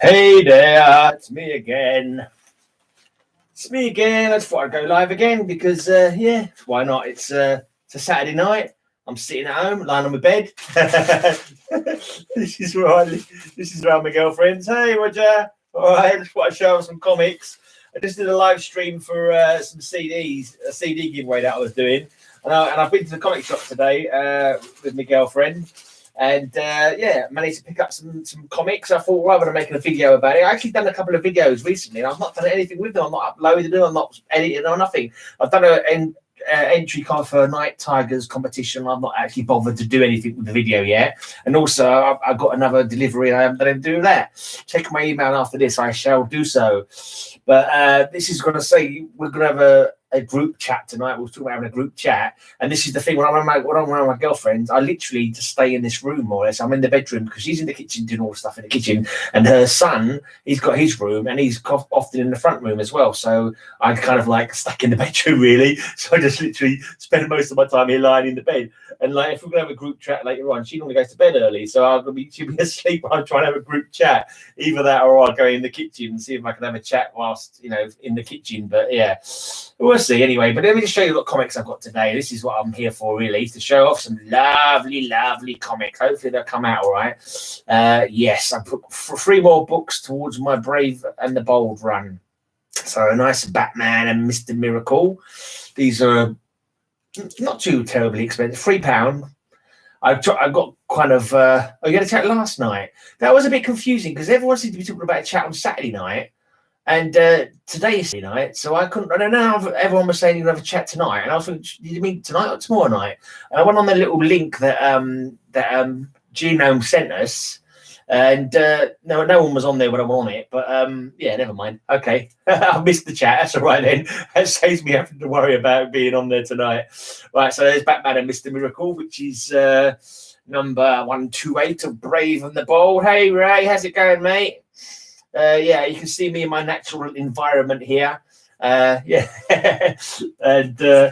Hey there, it's me again. It's me again. I just thought I'd go live again because, yeah, why not? It's a Saturday night. I'm sitting at home, lying on my bed. This is where this is around my girlfriend's. Hey, Roger. All right, just want to show some comics. I just did a live stream for some CDs, a CD giveaway that I was doing, and I've been to the comic shop today with my girlfriend. And yeah, managed to pick up some comics. I thought rather than making a video about it, I actually done a couple of videos recently, and I've not done anything with them. I'm not uploading them. I'm not editing or nothing. I've done an entry card for a Night Tigers competition. I've not actually bothered to do anything with the video yet. And also, I've got another delivery, and I haven't done anything to do that. Check my email after this. I shall do so. But this is going to say we're going to have a group chat tonight. We'll talk about having a group chat, and this is the thing. When I'm around my girlfriend, I literally just stay in this room more or less. I'm in the bedroom because she's in the kitchen doing all the stuff in the kitchen, and her son, he's got his room, and he's often in the front room as well. So I'm kind of like stuck in the bedroom really. So I just literally spend most of my time here lying in the bed. And like if we're gonna have a group chat later on, she normally goes to bed early, so she'll be asleep while I'm trying to have a group chat. Either that, or I'll go in the kitchen and see if I can have a chat whilst in the kitchen. But yeah, we'll see anyway. But let me just show you what comics I've got today. This is what I'm here for really, to show off some lovely comics. Hopefully they'll come out all right. Yes, I put 3 more books towards my Brave and the Bold run. So a nice Batman and Mr. Miracle. These are not too terribly expensive. £3. I got kind of you had a chat last night. That was a bit confusing because everyone seemed to be talking about a chat on Saturday night, and today is Saturday night, so I couldn't. I don't know. Everyone was saying you're gonna have a chat tonight, and I was thinking, you mean tonight or tomorrow night? And I went on the little link that Genome sent us, and no one was on there when I'm on it. But yeah, never mind. Okay, I missed the chat. That's all right then. That saves me having to worry about being on there tonight. Right, so there's Batman and Mr. Miracle, which is number 128 of Brave and the Bold. Hey Ray, how's it going, mate? Yeah, you can see me in my natural environment here. Yeah, and all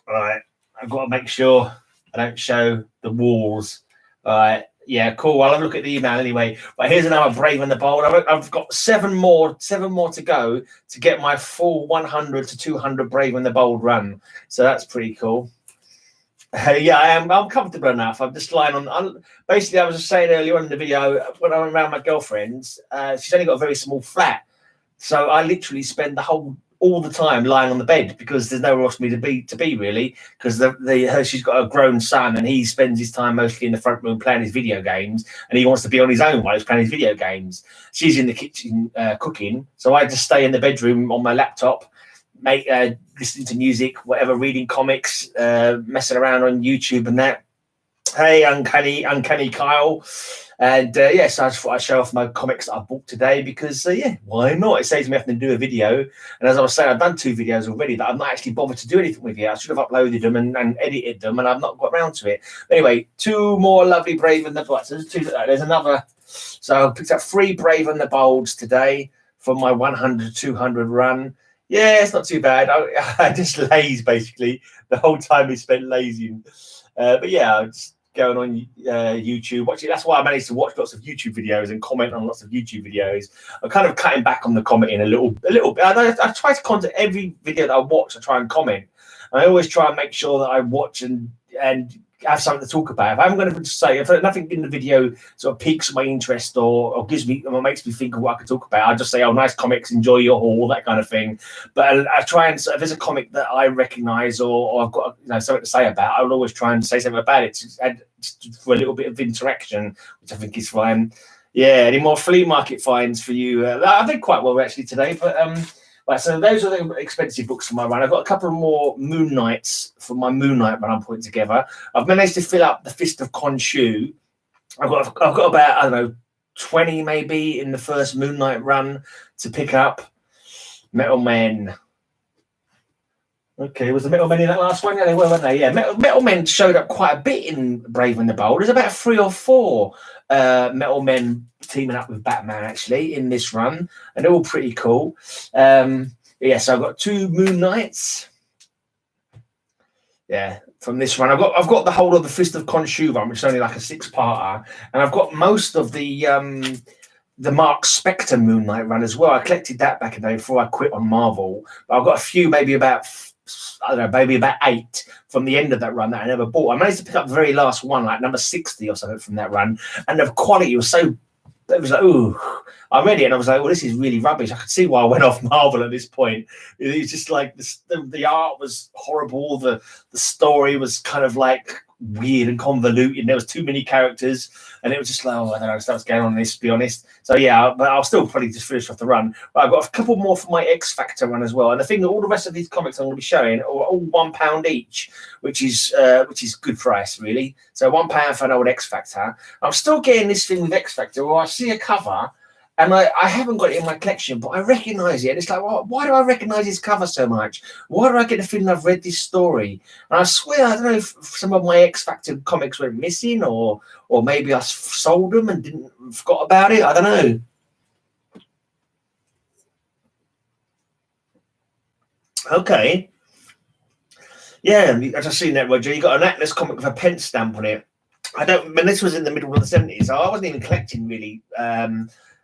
right, I've got to make sure I don't show the walls. All right. Yeah, cool. I'll have a look at the email anyway. But here's another Brave and the Bold. I've got 7 more to go to get my full 100 to 200 Brave and the Bold run. So that's pretty cool. Yeah, I'm comfortable enough. I'm just lying on. Basically, I was just saying earlier on in the video, when I'm around my girlfriend's, she's only got a very small flat. So I literally spend all the time lying on the bed because there's nowhere else for me to be really, because she's got a grown son and he spends his time mostly in the front room playing his video games, and he wants to be on his own while he's playing his video games. She's in the kitchen cooking, so I just stay in the bedroom on my laptop, listening to music, whatever, reading comics, messing around on YouTube and that. Hey, Uncanny Kyle. And yes, I just thought I'd show off my comics that I bought today because, yeah, why not? It saves me having to do a video. And as I was saying, I've done 2 videos already that I've not actually bothered to do anything with yet. I should have uploaded them and edited them, and I've not got around to it. But anyway, 2 more lovely Brave and the Bold. So there's another. So I picked up 3 Brave and the Bolds today for my 100 to 200 run. Yeah, it's not too bad. I just laze basically. The whole time is spent lazing. But yeah, I'm just going on YouTube watching. That's why I managed to watch lots of YouTube videos and comment on lots of YouTube videos. I'm kind of cutting back on the commenting a little bit. I try to contact every video that I watch. I try and comment. I always try and make sure that I watch and have something to talk about. If I'm going to say, if nothing in the video sort of piques my interest or gives me or makes me think of what I could talk about, I just say, oh, nice comics, enjoy your haul, that kind of thing. But I try and, if there's a comic that I recognise or I've got something to say about, I'll always try and say something about it for a little bit of interaction, which I think is fine. Yeah, any more flea market finds for you? I did quite well actually today, but right, so those are the expensive books for my run. I've got a couple more Moon Knights for my Moon Knight run I'm putting together. I've managed to fill up the Fist of Khonshu. I've got about, I don't know, 20 maybe in the first Moon Knight run to pick up. Metal Men. Okay, was the Metal Men in that last one? Yeah, they were, weren't they? Yeah, Metal Men showed up quite a bit in Brave and the Bold. There's about 3 or 4 Metal Men teaming up with Batman actually in this run, and they're all pretty cool. Yeah, so I've got 2 Moon Knights. Yeah, from this run, I've got the whole of the Fist of Khonshu run, which is only like a 6-parter, and I've got most of the the Mark Spector Moon Knight run as well. I collected that back in the day before I quit on Marvel. But I've got a few, maybe about 8 from the end of that run that I never bought. I managed to pick up the very last one, like number 60 or something from that run, and the quality was so. It was like, ooh, I read it and I was like, well, this is really rubbish. I could see why I went off Marvel at this point. It was just like the art was horrible. The story was kind of like weird and convoluted. There was too many characters, and it was just like, oh, I don't know what's going on in this, to be honest. So yeah, but I'll still probably just finish off the run. But I've got a couple more for my X Factor run as well. And the thing that all the rest of these comics I'm going to be showing are all £1 each, which is good price really. So £1 for an old X Factor. I'm still getting this thing with X Factor where I see a cover. And I haven't got it in my collection, but I recognise it. And it's like, well, why do I recognise this cover so much? Why do I get the feeling I've read this story? And I swear, I don't know if some of my X Factor comics went missing, or maybe I sold them and forgot about it. I don't know. Okay. Yeah, I just seen that, Roger. You got an Atlas comic with a pence stamp on it. This was in the middle of the 70s, so I wasn't even collecting really.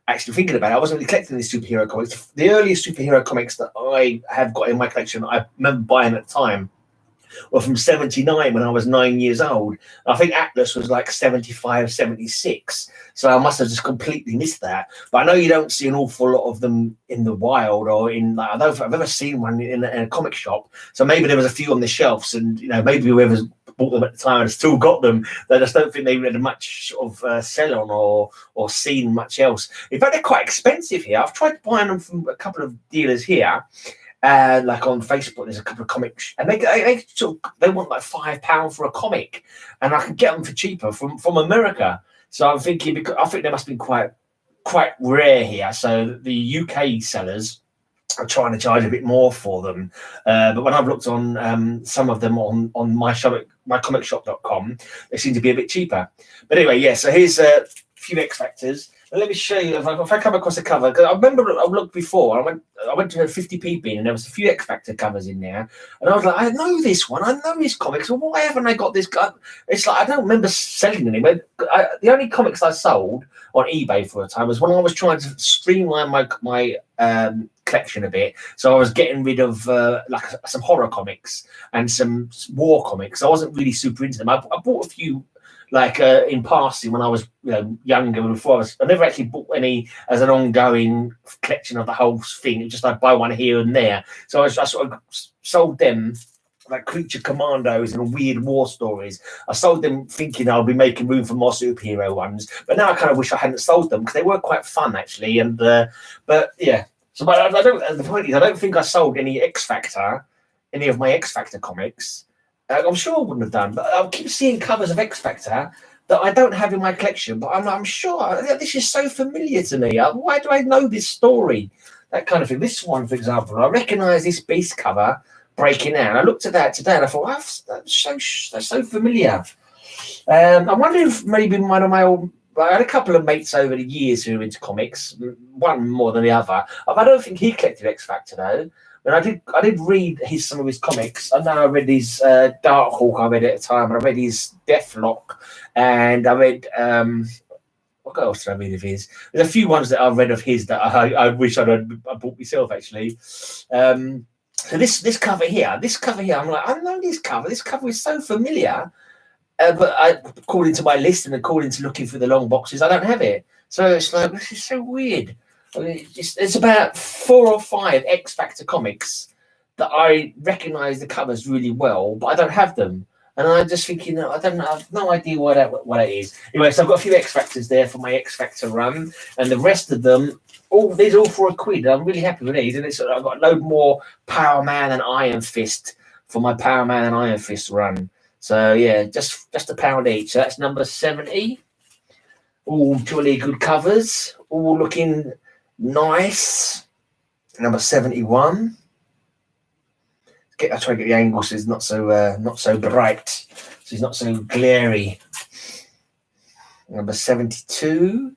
Actually thinking about it, I wasn't really collecting these superhero comics. The earliest superhero comics that I have got in my collection, I remember buying at the time, were from 79 when I was 9 years old. I think Atlas was like 75, 76. So I must have just completely missed that. But I know you don't see an awful lot of them in the wild, or in, like, I don't know if I've ever seen one in a comic shop. So maybe there was a few on the shelves, and maybe whoever's bought them at the time and still got them. I just don't think they had much sort of sell on or seen much else. In fact, they're quite expensive here. I've tried buying them from a couple of dealers here. Like on Facebook, there's a couple of comics, and they want like £5 for a comic, and I can get them for cheaper from America. So I'm thinking, because I think they must be quite rare here. So the UK sellers are trying to charge a bit more for them. But when I've looked on some of them on mycomicshop.com, they seem to be a bit cheaper. But anyway, yeah. So here's a few X Factors. And let me show you if I come across a cover, because I remember I looked before. I went to a 50p bin, and there was a few X Factor covers in there, and I was like, I know this one, I know this comic. So why haven't I got this guy? It's like I don't remember selling any. But the only comics I sold on eBay for a time was when I was trying to streamline my collection a bit. So I was getting rid of some horror comics and some war comics. I wasn't really super into them. I bought a few. In passing when I was younger, before I never actually bought any as an ongoing collection of the whole thing. It just I'd buy one here and there. So I sort of sold them, like Creature Commandos and weird war stories. I sold them thinking I'll be making room for more superhero ones. But now I kind of wish I hadn't sold them, because they were quite fun actually. And but yeah. So but I don't. The point is, I don't think I sold any of my X Factor comics. I'm sure I wouldn't have done, but I keep seeing covers of X Factor that I don't have in my collection. But I'm sure this is so familiar to me. Why do I know this story? That kind of thing. This one, for example, I recognise this Beast cover breaking out. I looked at that today and I thought, that's so familiar. I wonder if maybe one of my old. I had a couple of mates over the years who were into comics, one more than the other. I don't think he collected X Factor though. And I did read some of his comics. I know I read his Dark Hawk. I read at a time, and I read his Deathlock, and I read what else did I read of his? There's a few ones that I read of his that I wish I bought myself actually. So this cover here, I'm like, I know this cover. This cover is so familiar, but according to my list and according to looking for the long boxes, I don't have it. So it's like, this is so weird. It's about 4 or 5 X Factor comics that I recognise the covers really well, but I don't have them. And I'm just thinking, I have no idea what that is. Anyway, so I've got a few X Factors there for my X Factor run, and the rest of them, these are all for £1. I'm really happy with these. And I've got a load more Power Man and Iron Fist for my Power Man and Iron Fist run. So yeah, just £1 each. So that's number 70. All jolly good covers, all looking nice. Number 71. I try to get the angle so it's not so bright, so it's not so glary. Number 72.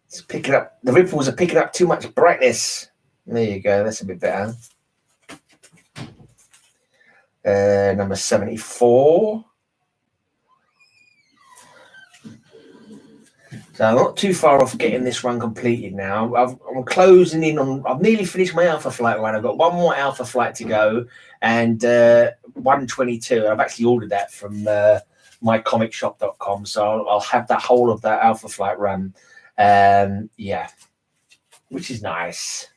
It's picking up. The ripples are picking up too much brightness. There you go. That's a bit better. Number 74. So I'm not too far off getting this run completed now. I'm closing in on. I've nearly finished my alpha flight run. I've got one more alpha flight to go, and 122. I've actually ordered that from mycomicshop.com. So I'll have that whole of that alpha flight run. Yeah, which is nice.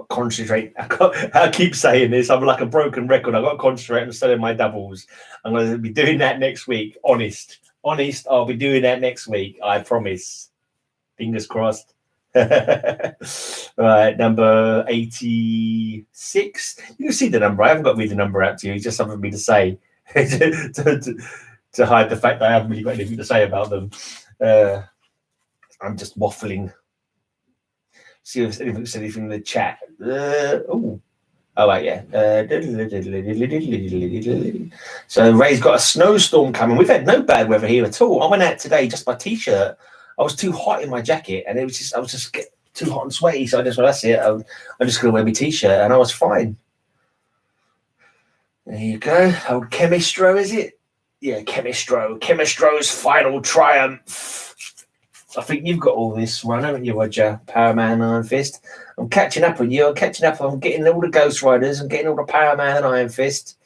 Concentrate. I keep saying this. I'm like a broken record. I've got to concentrate on selling my doubles. I'm going to be doing that next week. Honest, I'll be doing that next week. I promise. Fingers crossed. Right, number 86. You can see the number. I haven't got to read the number out to you. It's just something for me to say to hide the fact that I haven't really got anything to say about them. I'm just waffling. See if there's anything in the chat. Oh, right, yeah. So Ray's got a snowstorm coming. We've had no bad weather here at all. I went out today just by t-shirt. I was too hot in my jacket, and I was just too hot and sweaty. So I just, well, that's it. I'm just going to wear my t-shirt, and I was fine. There you go. Old Chemistro, is it? Yeah, Chemistro's final triumph. I think you've got all this one, haven't you, Roger? Power Man and Iron Fist. I'm catching up with you. I'm getting all the Ghost Riders. I'm getting all the Power Man and Iron Fist.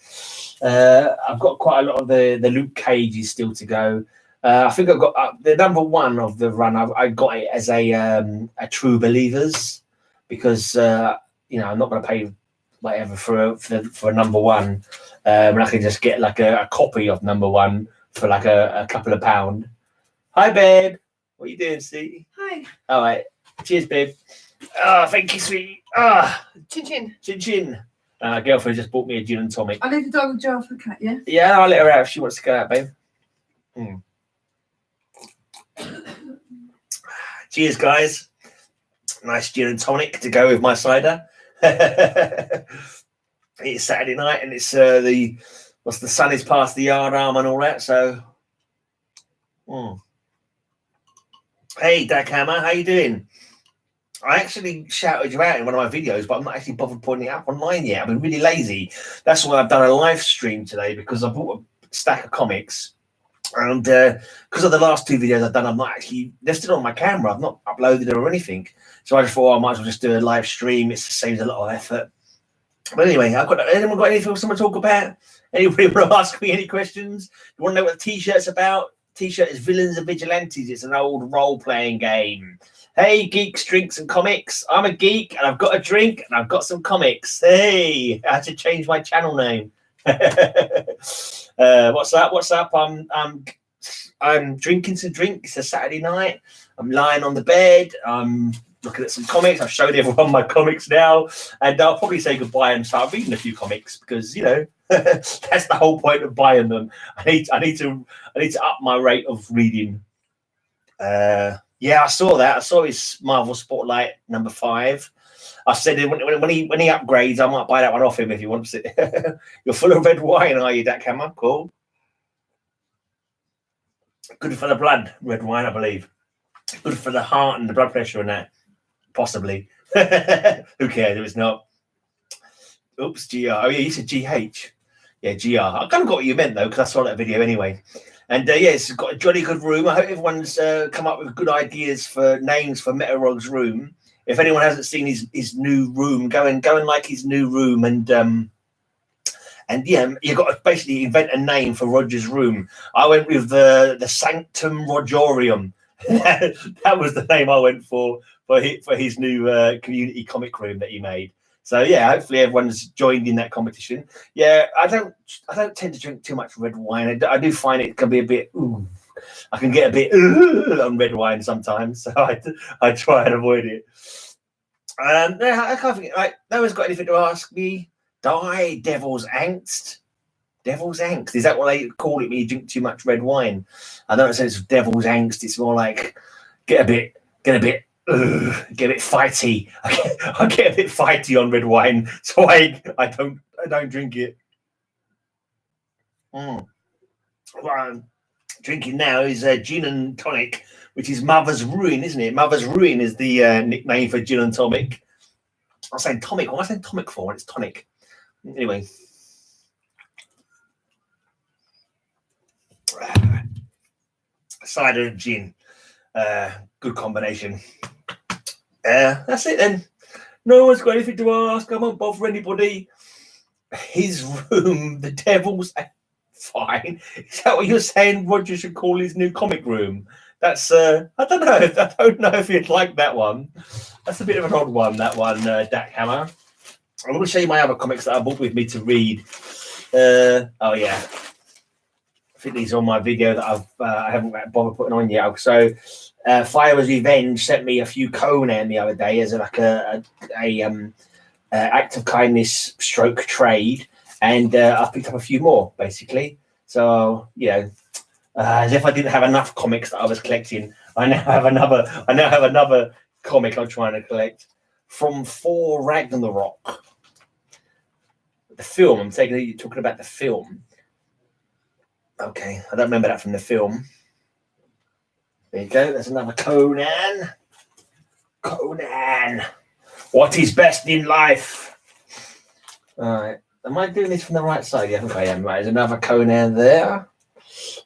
I've got quite a lot of the Luke Cages still to go. I think I've got the number one of the run. I got it as a True Believers because I'm not going to pay whatever for number one. And I can just get like a copy of number one for like a couple of £. Hi, babe. What are you doing, sweetie? Hi. All right. Cheers, babe. Oh, thank you, sweetie. Ah, Chin chin. Chin chin. Girlfriend just bought me a gin and tonic. I'll leave the dog jar for the cat, yeah? Yeah, I'll let her out if she wants to go out, babe. Cheers, guys. Nice gin and tonic to go with my cider. It's Saturday night, and it's the sun is past the yard arm and all that. So, Hey, Dak Hammer, how you doing? I actually shouted you out in one of my videos, but I'm not actually bothered putting it up online yet. I've been really lazy. That's why I've done a live stream today, because I bought a stack of comics. And because of the last two videos I've done, I'm not actually left it on my camera. I've not uploaded it or anything. So I just thought I might as well just do a live stream. It saves a lot of effort. But anyway, anyone got anything else to talk about? Anybody want to ask me any questions? You want to know what the t-shirt's about? T-shirt is Villains and Vigilantes. It's an old role-playing game. Hey, geeks, drinks, and comics. I'm a geek, and I've got a drink, and I've got some comics. Hey, I had to change my channel name. What's up? I'm drinking some drinks. It's a Saturday night. I'm lying on the bed. I'm looking at some comics. I've showed everyone my comics now, and I'll probably say goodbye and start reading a few comics because that's the whole point of buying them. I need to up my rate of reading. Yeah, I saw that. I saw his Marvel Spotlight number 5. I said when he upgrades, I might buy that one off him if he wants it. You're full of red wine, are you, Dak Hammer? Cool. Good for the blood, red wine, I believe. Good for the heart and the blood pressure and that. Possibly. Who cares if it's not? Oops, GR. Oh, yeah, you said GH. Yeah, GR. I kind of got what you meant, though, because I saw that video anyway. And, yeah, it's got a jolly good room. I hope everyone's come up with good ideas for names for Metarog's room. If anyone hasn't seen his new room, go and like his new room. And yeah, you've got to basically invent a name for Roger's room. I went with the Sanctum Rogorium. That was the name I went for his new community comic room that he made. So yeah, hopefully everyone's joined in that competition. Yeah, I don't tend to drink too much red wine. I do find it can be a bit. I can get a bit on red wine sometimes, so I try and avoid it. I can't think. Right, no one's got anything to ask me. Die, Devil's Angst. Devil's Angst, is that what they call it when you drink too much red wine? I don't say it's Devil's Angst. It's more like get a bit fighty. I get a bit fighty on red wine, so I don't drink it. What I'm drinking now is gin and tonic, which is Mother's Ruin, isn't it? Mother's Ruin is the nickname for gin and tonic. I'm saying tonic. What am I saying tonic for when it's tonic? Anyway. cider and gin. Good combination. That's it then. No one's got anything to ask. I won't bother anybody. His room, the devil's fine. Is that what you're saying? Roger should call his new comic room. That's I don't know. I don't know if you'd like that one. That's a bit of an odd one. That one, Dak Hammer. I'm going to show you my other comics that I brought with me to read. Oh yeah, I think these are on my video that I haven't bothered putting on yet. So, Fire's Revenge sent me a few Conan the other day as like a act of kindness stroke trade, and I've picked up a few more basically. So as if I didn't have enough comics that I was collecting, I now have another comic I'm trying to collect from Thor Ragnarok. The film. I'm talking about the film. Okay, I don't remember that from the film. There you go. There's another Conan. Conan. What is best in life? All right. Am I doing this from the right side? Yeah, I think I am. Right. There's another Conan there.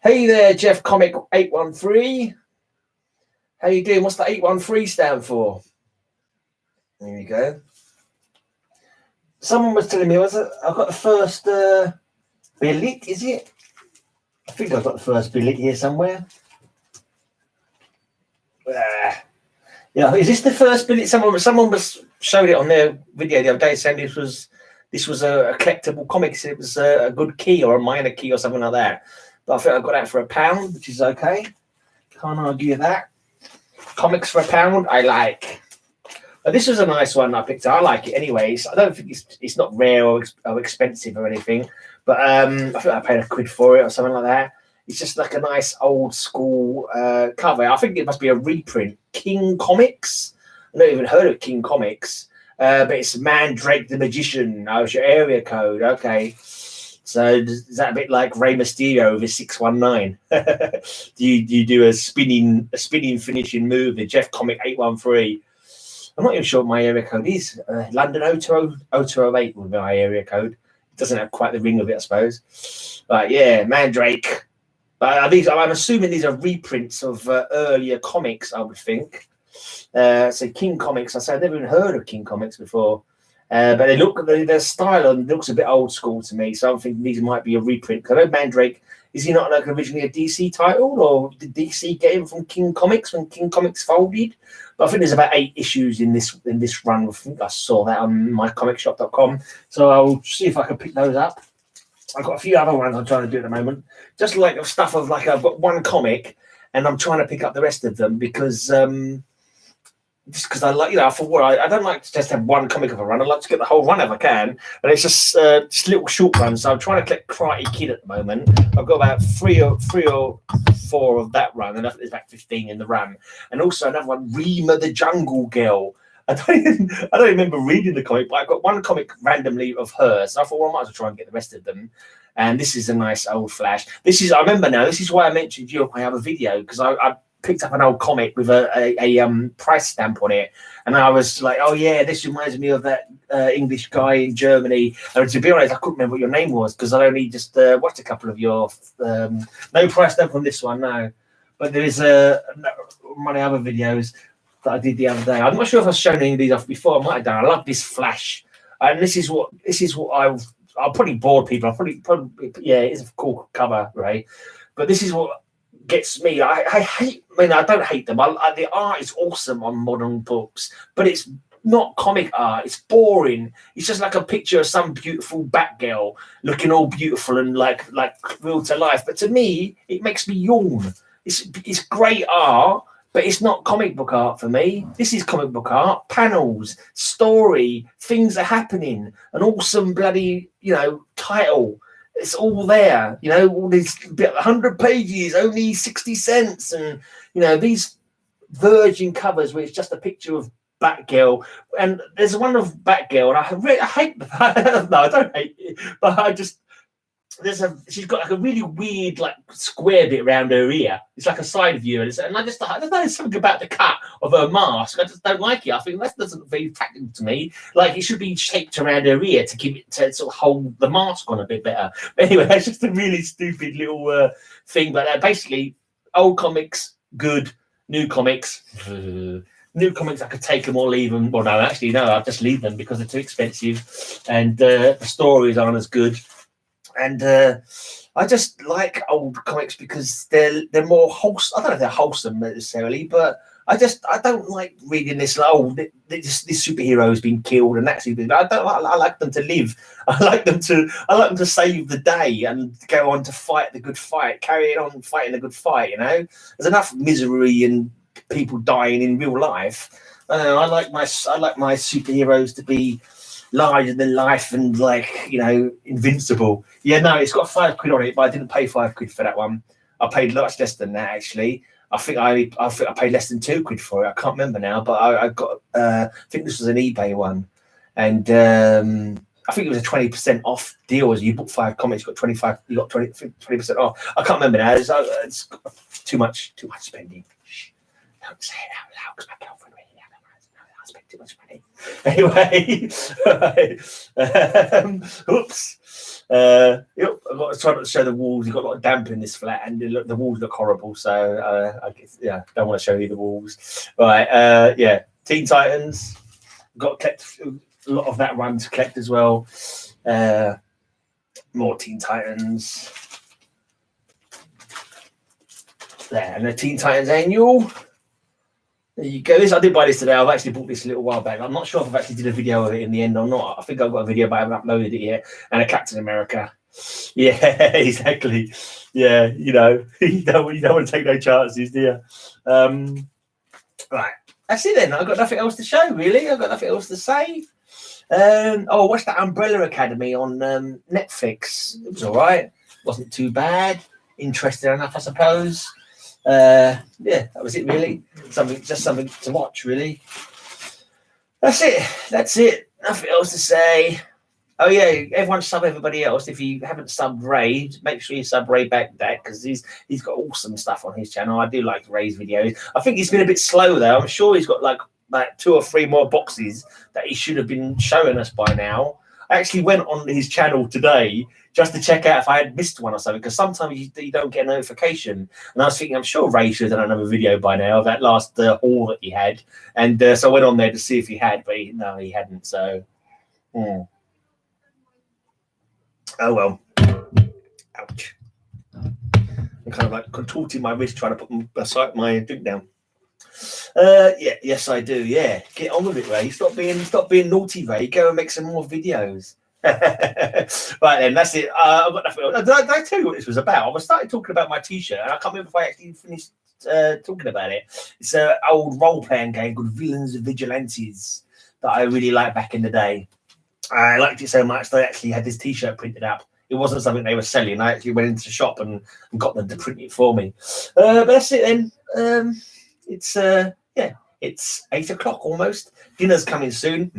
Hey there, Jeff Comic 813. How you doing? What's the 813 stand for? There you go. Someone was telling me, I've got the first billet, is it? I think I've got the first billet here somewhere. Yeah, is this the first billet? Someone was showing it on their video the other day, saying this was a collectible comic. It was a good key or a minor key or something like that. But I think I got that for £1, which is okay. Can't argue that. Comics for £1, I like. But this was a nice one I picked up. I like it anyways. I don't think it's not rare or expensive or anything. But I think I paid £1 for it or something like that. It's just like a nice old school cover. I think it must be a reprint. King Comics. I've not even heard of King Comics. But it's Mandrake the Magician. Oh, it's your area code. Okay. So is that a bit like Rey Mysterio with his 619? do you do a spinning finishing move? The Jeff Comic 813. I'm not even sure what my area code is. London 0208 would be my area code. It doesn't have quite the ring of it, I suppose. But yeah, Mandrake. But I'm assuming these are reprints of earlier comics, I would think. So King Comics, I've never even heard of King Comics before. But they look, their style looks a bit old school to me. So I'm thinking these might be a reprint. Because I know Mandrake, is he not like originally a DC title? Or did DC get him from King Comics when King Comics folded? But I think there's about 8 issues in this run. I think I saw that on mycomicshop.com. So I'll see if I can pick those up. I've got a few other ones I'm trying to do at the moment. Just like stuff of like I've got one comic and I'm trying to pick up the rest of them because just because I like, I thought, well, I don't like to just have one comic of a run. I like to get the whole run if I can. But it's just little short runs. So I'm trying to collect Karate Kid at the moment. I've got about three or four of that run, and there's about 15 in the run. And also another one, Rima the Jungle Girl. I don't remember reading the comic, but I've got one comic randomly of her. So I thought, well, I might as well try and get the rest of them. And this is a nice old flash. I remember now, this is why I mentioned you on my other video, because I picked up an old comic with a price stamp on it, and I was like, oh yeah, this reminds me of that English guy in Germany. And to be honest, I couldn't remember what your name was because I only just watched a couple of your no price stamp on this one, no, but there is one of the other videos that I did the other day. I'm not sure if I've shown any of these off before. I might have done. I love this flash, and this is what I'll probably bore people. Probably yeah, it is a cool cover, right? But this is what gets me. I don't hate them. The art is awesome on modern books, but it's not comic art. It's boring. It's just like a picture of some beautiful Batgirl looking all beautiful and like real to life. But to me, it makes me yawn. It's great art, but it's not comic book art for me. This is comic book art. Panels, story, things are happening, an awesome bloody title. It's all there, all these 100 pages, only 60 cents. And, these virgin covers where it's just a picture of Batgirl. And there's one of Batgirl, and I hate no, I don't hate it, but she's got like a really weird, like square bit around her ear. It's like a side view. And I don't know, there's something about the cut of her mask. I just don't like it. I think that doesn't look very practical to me. Like it should be shaped around her ear to keep it to sort of hold the mask on a bit better. But anyway, that's just a really stupid little thing. But basically, Old comics, good. New comics, new comics, I could take them or leave them. Well, no, actually, no, I'll just leave them because they're too expensive, and the stories aren't as good. And I just like old comics because they're more wholesome. I don't know if they're wholesome necessarily, but I don't like reading this. This superhero has been killed and that's I like them to live. I like them to save the day and go on to fight the good fight, carry on fighting the good fight. You know, there's enough misery and people dying in real life. I like my superheroes to be larger than life and invincible. Yeah, no, it's got £5 on it, but I didn't pay £5 for that one. I paid much less than that actually. I think I paid less than £2 for it. I can't remember now, but I got I think this was an eBay one, and I think it was a 20% off deal. As you bought 5 comics, you got 25, you got 20% off. I can't remember now. It's too much spending. Shh, don't say it out loud because my girlfriend really I spent too much money. Anyway, oops. I've got to try not to show the walls. You've got a lot of damp in this flat, and the walls look horrible. So I guess, don't want to show you the walls. Right, Teen Titans. Got a lot of that run to collect as well. More Teen Titans. There, and the Teen Titans annual. There you go. I did buy this today. I've actually bought this a little while back. I'm not sure if I've actually did a video of it in the end or not. I think I've got a video, but I haven't uploaded it yet. And a Captain America. Yeah, exactly. Yeah, you don't want to take no chances, do you? Right. That's it then. I've got nothing else to show, really. I've got nothing else to say. Watched that Umbrella Academy on Netflix. It was all right. Wasn't too bad. Interesting enough, I suppose. That was it really. Something to watch really. That's it. Nothing else to say. Oh yeah, everyone sub everybody else. If you haven't subbed Ray, make sure you sub Ray back that because he's got awesome stuff on his channel. I do like Ray's videos. I think he's been a bit slow though. I'm sure he's got like 2 or 3 more boxes that he should have been showing us by now. I actually went on his channel today just to check out if I had missed one or something, because sometimes you don't get a notification. And I was thinking, I'm sure Ray should have done another video by now of that last haul that he had. And so I went on there to see if he had, but he hadn't. So, Oh well. Ouch. I'm kind of like contorting my wrist trying to put my drink down. Yes, I do. Yeah, get on with it, Ray. Stop being naughty, Ray. Go and make some more videos. Right then, that's it. I've got nothing else. Did I tell you what this was about? I started talking about my T-shirt, and I can't remember if I actually finished talking about it. It's an old role-playing game called Villains and Vigilantes that I really liked back in the day. I liked it so much that I actually had this T-shirt printed up. It wasn't something they were selling. I actually went into the shop and got them to print it for me. But that's it then. It's 8 o'clock almost. Dinner's coming soon.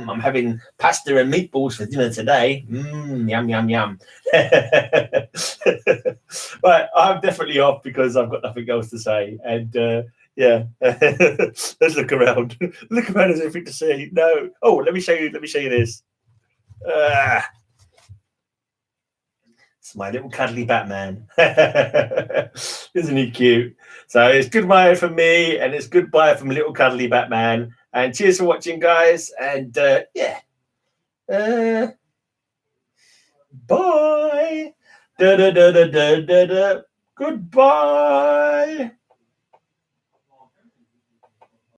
I'm having pasta and meatballs for dinner today. Yum, yum, yum. Right, I'm definitely off because I've got nothing else to say. And let's look around. Look around, there's everything to see. No. Oh, let me show you this. It's my little cuddly Batman. Isn't he cute? So it's goodbye from me, and it's goodbye from little cuddly Batman. And cheers for watching, guys. And bye. Goodbye.